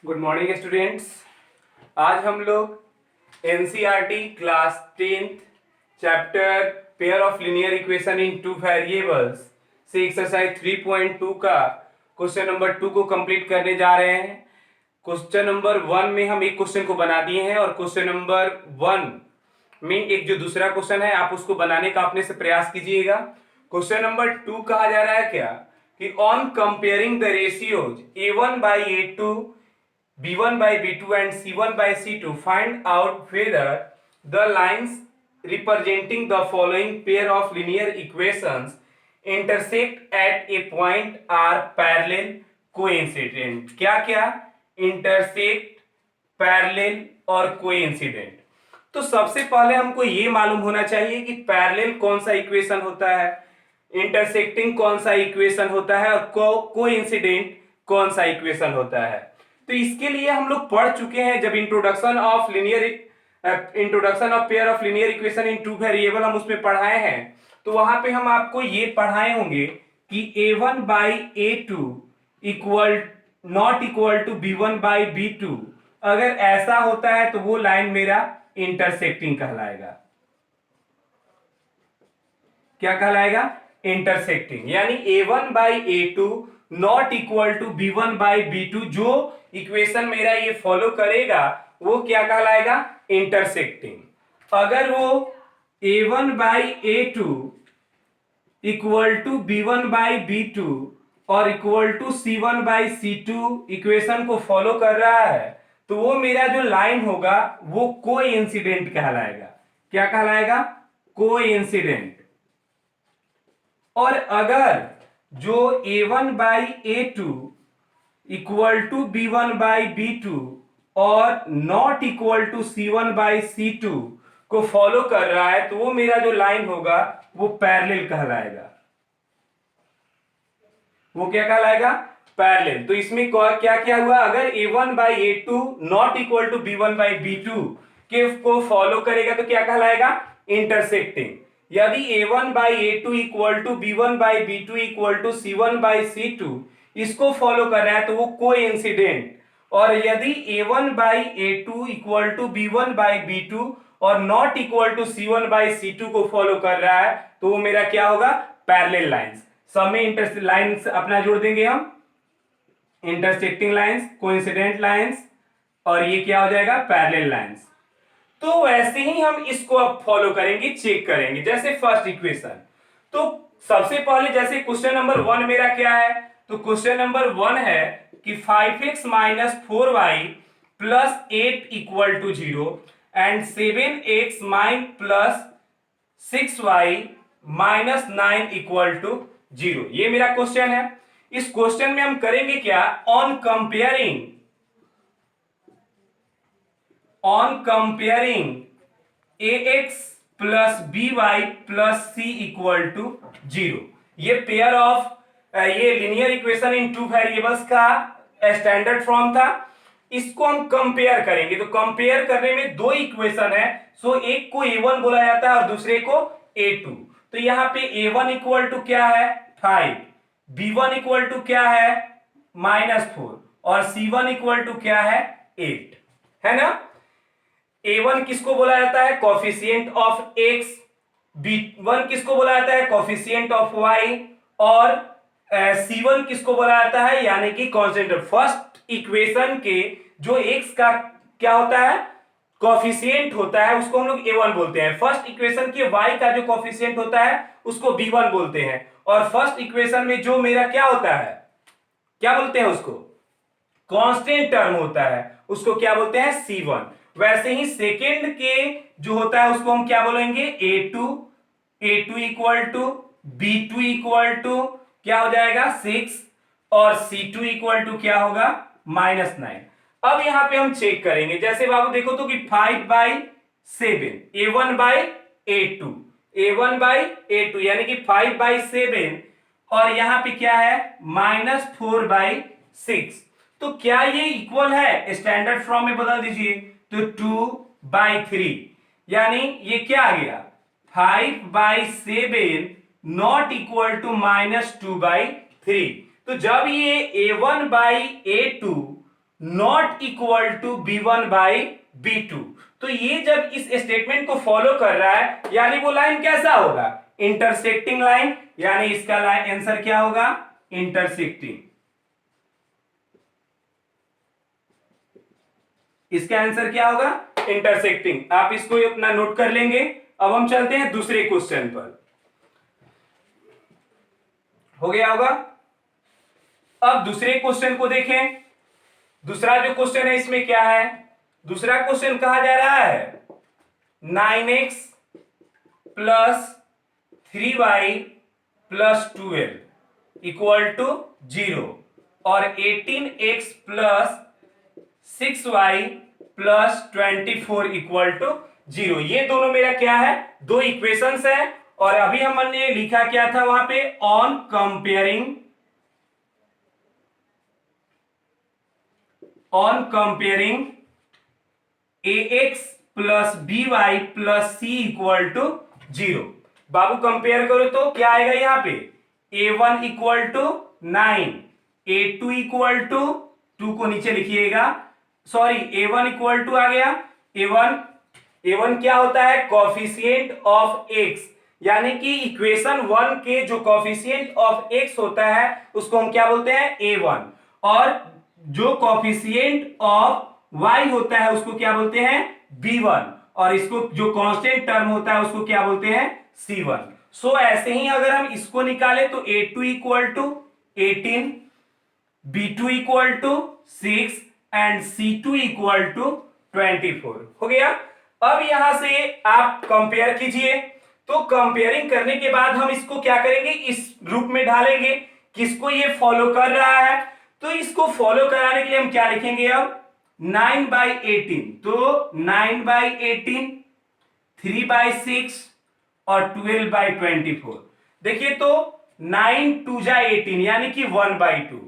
Good morning students. आज हम लोग NCERT class 10th chapter pair of linear equation in two variables से exercise 3.2 का क्वेश्चन नंबर 2 को कंप्लीट करने जा रहे हैं। क्वेश्चन नंबर 1 में हम एक क्वेश्चन को बना दिए हैं और क्वेश्चन नंबर 1 में एक जो दूसरा क्वेश्चन है आप उसको बनाने का अपने से प्रयास कीजिएगा। क्वेश्चन नंबर 2 कहा जा रहा है क्या कि on comparing the ratios a1 by a2, b1 by b2 and c1 by c2 find out whether the lines representing the following pair of linear equations intersect at a point are parallel coincident। क्या क्या? intersect, parallel और coincident। तो सबसे पहले हमको ये मालूम होना चाहिए कि पैरेलल कौन सा इक्वेशन होता है, इंटरसेक्टिंग कौन सा इक्वेशन होता है और कोइंसिडेंट कौन सा इक्वेशन होता है। तो इसके लिए हम लोग पढ़ चुके हैं जब introduction of pair of linear equation in two variable हम उसमें पढ़ाए हैं। तो वहां पे हम आपको ये पढ़ाए होंगे कि a1 by a2 equal not equal to b1 by b2। अगर ऐसा होता है तो वो लाइन मेरा इंटरसेक्टिंग कहलाएगा। क्या कहलाएगा? इंटरसेक्टिंग। यानी a1 by a2 not equal to b1 by b2, जो इक्वेशन मेरा ये फॉलो करेगा वो क्या कहलाएगा? इंटरसेक्टिंग। अगर वो a1 by a2 equal to b1 by b2 और equal to c1 by c2 equation को फॉलो कर रहा है तो वो मेरा जो लाइन होगा वो कोइंसिडेंट कहलाएगा। क्या कहलाएगा? कोइंसिडेंट। और अगर जो a1 by a2 equal to b1 by b2 और not equal to c1 by c2 को फॉलो कर रहा है तो वो मेरा जो लाइन होगा वो पैरेलल कहलाएगा। वो क्या कहलाएगा? पैरेलल। तो इसमें क्या क्या हुआ? अगर a1 by a2 not equal to b1 by b2 के को फॉलो करेगा तो क्या कहलाएगा? इंटरसेक्टिंग। यदि a1 by a2 equal to b1 by b2 equal to c1 by c2 इसको फॉलो कर रहा है तो वो कोइंसिडेंट। और यदि a1 by a2 equal to b1 by b2 और not equal to c1 by c2 को फॉलो कर रहा है तो वो मेरा क्या होगा? Parallel lines. सब में इंटर लाइंस अपना जोड़ देंगे हम, इंटरसेक्टिंग लाइंस, कोइंसिडेंट लाइंस और ये क्या हो जाएगा? Parallel lines. तो वैसे ही हम इसको अब फॉलो करेंगे, चेक करेंगे। जैसे फर्स्ट इक्वेशन, तो सबसे पहले जैसे क्वेश्चन नंबर 1 मेरा क्या है, तो क्वेश्चन नंबर 1 है कि 5x minus 4y plus 8 equal to 0 and 7x minus plus 6y minus 9 equal to 0। ये मेरा क्वेश्चन है। इस क्वेश्चन में हम करेंगे क्या? On comparing ax plus by plus c equal to 0। ये पेयर ऑफ ये linear equation in two variables का स्टैंडर्ड फॉर्म था। इसको हम कंपेयर करेंगे। तो कंपेयर करने में दो इक्वेशन है, सो एक को a1 बोला जाता है और दूसरे को a2। तो यहां पे a1 इक्वल टू क्या है? 5, b1 इक्वल टू क्या है? -4 और c1 इक्वल टू क्या है? 8, है ना। a1 किसको बोला जाता है? Coefficient of x। b1 किसको बोला जाता है? Coefficient of y। और c1 किसको बोला जाता है? यानी कि कांस्टेंट। फर्स्ट इक्वेशन के जो x का क्या होता है? कोफिशिएंट होता है, उसको हम लोग a1 बोलते हैं। फर्स्ट इक्वेशन के y का जो कोफिशिएंट होता है उसको b1 बोलते हैं। और फर्स्ट इक्वेशन में जो मेरा क्या होता है, क्या बोलते हैं उसको? कांस्टेंट टर्म होता है, उसको क्या बोलते हैं? c1। वैसे ही सेकेंड के जो होता है उसको हम क्या बोलेंगे? a2 equal to b2 equal to क्या हो जाएगा? 6 और c2 इक्वल टू क्या होगा? -9। अब यहां पे हम चेक करेंगे। जैसे बाबू देखो तो कि 5 by 7 a1 by a2 यानी कि 5 by 7 और यहां पे क्या है? -4 by 6। तो क्या ये इक्वल है? स्टैंडर्ड फॉर्म में बदल दीजिए तो 2 by 3 यानी ये क्या आ गया? 5 by 7 not equal to -2 by 3। तो जब ये a1 by a2 not equal to b1 by b2, तो ये जब इस स्टेटमेंट को फॉलो कर रहा है, यानी वो लाइन कैसा होगा, इंटरसेक्टिंग लाइन, यानी इसका लाइन आंसर क्या होगा, इंटरसेक्टिंग। इसका आंसर क्या होगा, इंटरसेक्टिंग। आप इसको अपना नोट कर लेंगे। अब हम चलते हैं दूसरे क्वेश्चन पर। हो गया होगा। अब दूसरे क्वेश्चन को देखें। दूसरा जो क्वेश्चन है इसमें क्या है, दूसरा क्वेश्चन कहा जा रहा है 9x plus 3y plus 12 equal to 0 और 18x plus 6y plus 24 equal to 0। ये दोनों मेरा क्या है, दो इक्वेशंस है। और अभी हमने लिखा क्या था वहां पे, on comparing ax plus by plus c equal to 0। बाबू कंपेयर करो तो क्या आएगा यहाँ पे, a1 equal to 9, a2 equal to 2 को नीचे लिखिएगा, सॉरी a1 इक्वल टू आ गया, a1 क्या होता है, कॉफिशिएंट ऑफ x, यानी कि इक्वेशन 1 के जो कॉफिशिएंट ऑफ x होता है उसको हम क्या बोलते हैं, a1, और जो कॉफिशिएंट ऑफ y होता है उसको क्या बोलते हैं, b1, और इसको जो कांस्टेंट टर्म होता है उसको क्या बोलते हैं, c1। सो ऐसे ही अगर हम इसको निकालें तो a2 equal to 18, b2 equal to 6 and c2 equal to 24 हो गया। अब यहां से आप कंपेयर कीजिए। तो कंपेयरिंग करने के बाद हम इसको क्या करेंगे, इस रूप में ढालेंगे, किसको ये फॉलो कर रहा है। तो इसको फॉलो कराने के लिए हम क्या लिखेंगे, अब 9 बाई 18, तो 9 बाई 18, 3 बाई 6 और 12 बाई 24। देखिए तो 9 2 जा 18 यानी कि 1 बाई 2,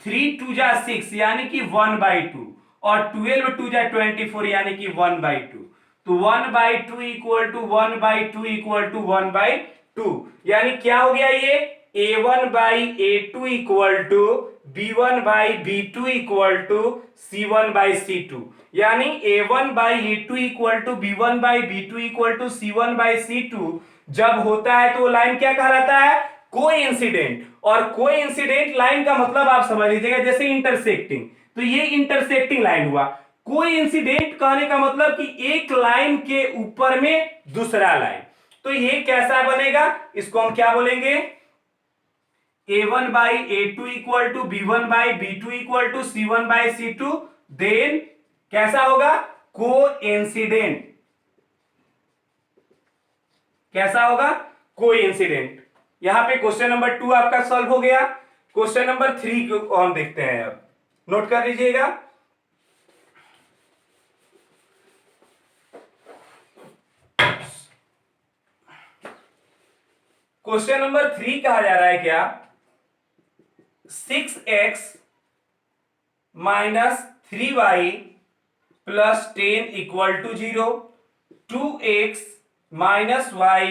3 2 जा 6 यानी कि 1 बाई 2, और 12 2 जा 24 यानी कि 1 बाई 2। तो 1 by 2 equal to 1 by 2 equal to 1 by 2, यानी क्या हो गया, ये a1 by a2 equal to b1 by b2 equal to c1 by c2, यानी a1 by a2 equal to b1 by b2 equal to c1 by c2 जब होता है तो वो लाइन क्या कहलाता है, कोइंसिडेंट। और कोइंसिडेंट लाइन का मतलब आप समझ लीजिएगा जैसे इंटरसेक्टिंग, तो ये इंटरसेक्टिंग लाइन हुआ। कोइंसिडेंट कहने का मतलब कि एक लाइन के ऊपर में दूसरा लाइन, तो ये कैसा बनेगा, इसको हम क्या बोलेंगे, a1 by a2 equal to b1 by b2 equal to c1 by c2, then कैसा होगा, कोइंसिडेंट। कैसा होगा, कोइंसिडेंट। यहां पे क्वेश्चन नंबर 2 आपका सॉल्व हो गया। क्वेश्चन नंबर 3 को हम देखते हैं, अब नोट कर लीजिएगा। क्वेश्चन नंबर 3 कहा जा रहा है क्या, 6x minus 3y plus 10 equal to 0, 2x minus y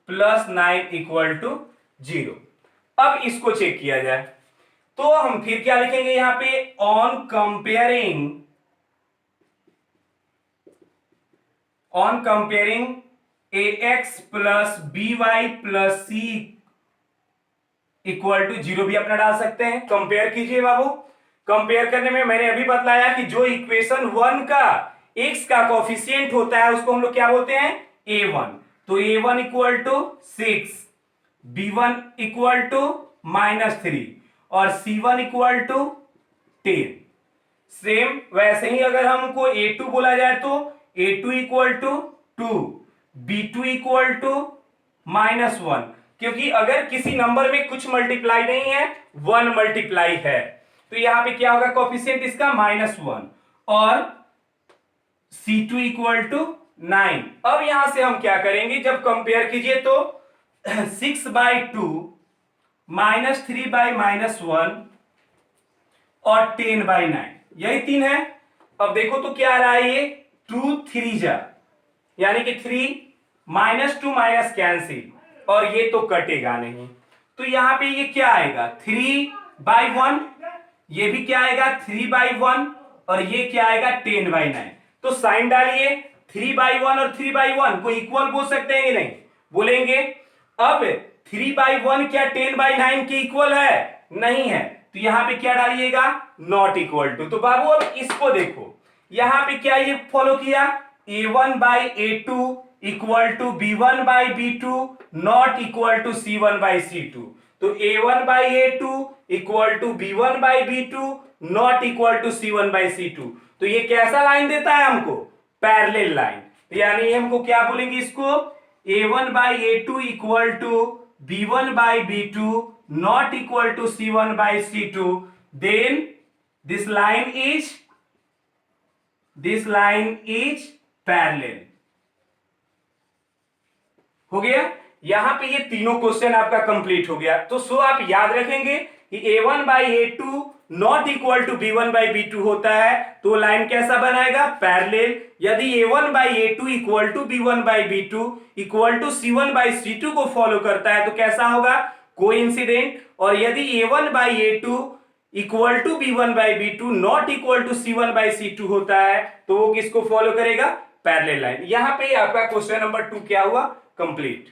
plus 9 equal to 0। अब इसको चेक किया जाए तो हम फिर क्या लिखेंगे यहां पे, on comparing ax plus by plus c equal to 0 भी अपना डाल सकते हैं। कंपेयर कीजिए बाबू। कंपेयर करने में मैंने अभी बतलाया कि जो इक्वेशन 1 का x का कोफिशिएंट होता है उसको हम लोग क्या बोलते हैं, a1। तो a1 equal to 6, b1 equal to -3 और c1 इक्वल टू 10। सेम वैसे ही अगर हमको a2 बोला जाए तो a2 equal to 2, b2 equal to -1, क्योंकि अगर किसी नंबर में कुछ मल्टीप्लाई नहीं है, 1 मल्टीप्लाई है, तो यहां पे क्या होगा, कोफिशिएंट इसका -1, और c2 इक्वल टू 9। अब यहां से हम क्या करेंगे, जब कंपेयर कीजिए तो 6 बाई 2 -3 बाई -1 और 10 बाई 9, यही 3 है। अब देखो तो क्या आ रहा है, ये 2 3 जा, यानी कि 3 -2 माइनस कैंसिल, और ये तो कटेगा नहीं, तो यहां पे ये क्या आएगा, 3 बाई 1, ये भी क्या आएगा 3/1, और ये क्या आएगा 10/9। तो साइन डालिए, 3/1 और 3/1 को इक्वल बोल सकते हैं कि नहीं, बोलेंगे। अब 3/1 क्या 10/9 के इक्वल है, नहीं है, तो यहां पे क्या डालिएगा, नॉट इक्वल टू। तो बाबू अब इसको देखो, यहां पे क्या ये फॉलो किया, a1/a2 equal to b1/b2 not equal to c1/c2। तो a1/a2 equal to b1/b2 not equal to c1/c2। तो ये कैसा लाइन देता है हमको, पैरेलल लाइन। यानी हमको क्या बोलेंगे इसको, a1/a2 equal to b1/b2 not equal to c1/c2, then this line is parallel. हो गया, यहां पे ये तीनों क्वेश्चन आपका कंप्लीट हो गया। तो सो आप याद रखेंगे कि a1/a2 not equal to b1/b2 होता है, तो लाइन कैसा बनाएगा, पैरेलल। यदि a1/a2 equal to b1/b2 equal to c1/c2 को फॉलो करता है तो कैसा होगा, कोइंसिडेंट। और यदि a1/a2 equal to b1/b2 not equal to c1/c2 होता है तो वो किसको फॉलो करेगा, पैरेलल लाइन। यहां पे आपका क्वेश्चन नंबर 2 क्या हुआ, कंप्लीट।